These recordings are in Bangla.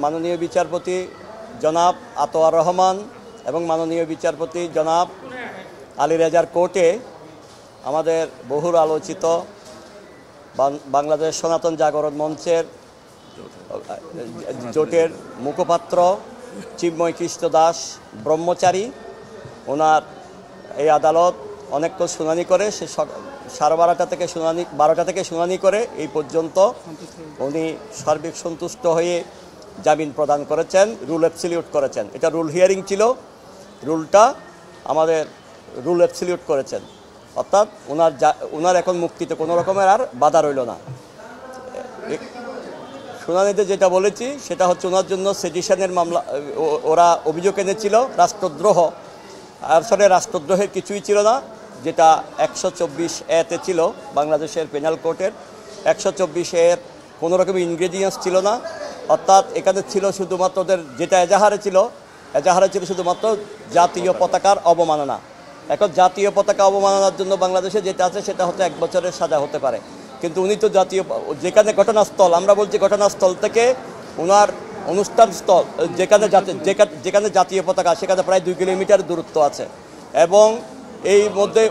মাননীয় বিচারপতি জনাব আতোয়ার রহমান এবং মাননীয় বিচারপতি জনাব আলী রেজার কোর্টে আমাদের বহুল আলোচিত বাংলাদেশ সনাতন জাগরণ মঞ্চের জোটের মুখপাত্র চিন্ময় কৃষ্ণ দাস ব্রহ্মচারী, ওনার এই আদালত অনেকক্ষণ শুনানি করে, সে 12:30 থেকে শুনানি করে এই পর্যন্ত উনি সার্বিক সন্তুষ্ট হয়ে জামিন প্রদান করেছেন, রুল অ্যাবসলিউট করেছেন। এটা রুল হিয়ারিং ছিল, রুলটা আমাদের রুল অ্যাবসলিউট করেছেন, অর্থাৎ ওনার এখন মুক্তিতে কোনো রকমের আর বাধা রইল না। শুনানিতে যেটা বলেছি সেটা হচ্ছে ওনার জন্য সেডিশনের মামলা, ওরা অভিযোগ এনেছিল রাষ্ট্রদ্রোহ। আসলে রাষ্ট্রদ্রোহের কিছুই ছিল না, যেটা 124A-তে ছিল বাংলাদেশের পেনাল কোর্টের। 124A-এর কোনো রকমের ইনগ্রেডিয়েন্টস ছিল না, অর্থাৎ এখানে ছিল শুধুমাত্র ওদের যেটা এজাহারে ছিল শুধুমাত্র জাতীয় পতাকার অবমাননা। এখন জাতীয় পতাকা অবমাননার জন্য বাংলাদেশে যেটা আছে সেটা হচ্ছে 1 বছরের সাজা হতে পারে, কিন্তু উনি তো যেখানে ঘটনাস্থল, আমরা বলছি ঘটনাস্থল থেকে ওনার অনুষ্ঠান স্থল যেখানে জাতীয় পতাকা, সেখানে প্রায় 2 কিলোমিটার দূরত্ব আছে। এবং এই মধ্যে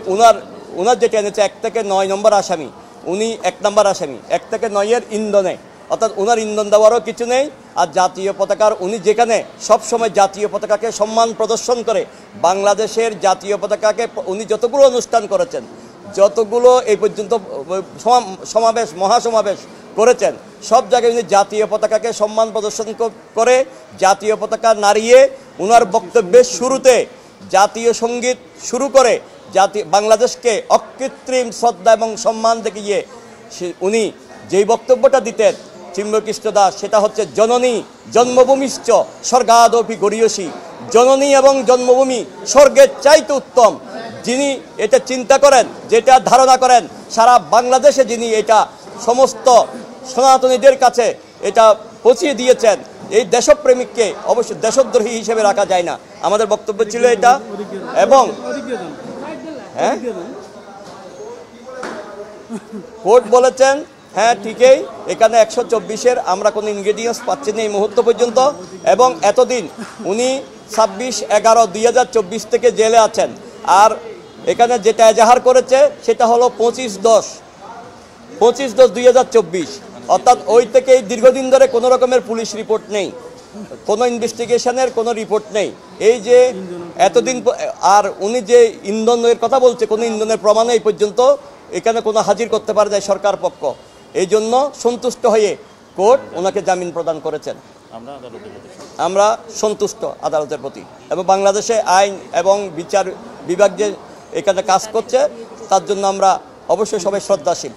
ওনার যেটা এনেছে 1 থেকে 9 নম্বর আসামি, উনি 1 নম্বর আসামি। 1 থেকে 9-এর ইন্ধনে, অর্থাৎ ওনার ইন্ধন দেওয়ারও কিছু নেই। আর জাতীয় পতাকার উনি যেখানে সবসময় জাতীয় পতাকাকে সম্মান প্রদর্শন করে, বাংলাদেশের জাতীয় পতাকাকে উনি যতগুলো অনুষ্ঠান করেছেন, যতগুলো এই পর্যন্ত সমাবেশ মহাসমাবেশ করেছেন, সব জায়গায় উনি জাতীয় পতাকাকে সম্মান প্রদর্শন করে জাতীয় পতাকা নাড়িয়ে ওনার বক্তব্যের শুরুতে জাতীয় সঙ্গীত শুরু করে বাংলাদেশকে অকৃত্রিম শ্রদ্ধা এবং সম্মান দেখিয়ে উনি যেই বক্তব্যটা দিতেন চিন্ময় কৃষ্ণ দাস, সেটা হচ্ছে জননী জন্মভূমিশ্চ স্বর্গাদপি গরীয়সী। জননী এবং জন্মভূমি স্বর্গের চাইতে উত্তম। যিনি এটা চিন্তা করেন, যেটা ধারণা করেন, সারা বাংলাদেশে যিনি এটা সমস্ত সনাতনীদের কাছে এটা পৌঁছিয়ে দিয়েছেন, এই দেশপ্রেমিককে অবশ্যই দেশদ্রোহী হিসেবে রাখা যায় না। আমাদের বক্তব্য ছিল এটা। এবং হ্যাঁ, কোর্ট বলেছেন হ্যাঁ ঠিকই, এখানে 124-এর আমরা কোনো ইনগ্রেডিয়েন্টস পাচ্ছি না এই মুহূর্ত পর্যন্ত। এবং এতদিন উনি 26/11/2024 থেকে জেলে আছেন। আর এখানে যেটা এজাহার করেছে সেটা হলো 25/10/2024, অর্থাৎ ওই থেকে দীর্ঘদিন ধরে কোনো রকমের পুলিশ রিপোর্ট নেই, কোনো ইনভেস্টিগেশনের কোনো রিপোর্ট নেই। এই যে এতদিন, আর উনি যে ইন্ধনের কথা বলছে, কোনো ইন্ধনের প্রমাণ এই পর্যন্ত এখানে কোনো হাজির করতে পারে যায় সরকার পক্ষ। এই জন্য সন্তুষ্ট হয়ে কোর্ট ওনাকে জামিন প্রদান করেছেন। আমরা সন্তুষ্ট আদালতের প্রতি, এবং বাংলাদেশে আইন এবং বিচার বিভাগ যে এখানে কাজ করছে তার জন্য আমরা অবশ্যই সবাই শ্রদ্ধাশীল।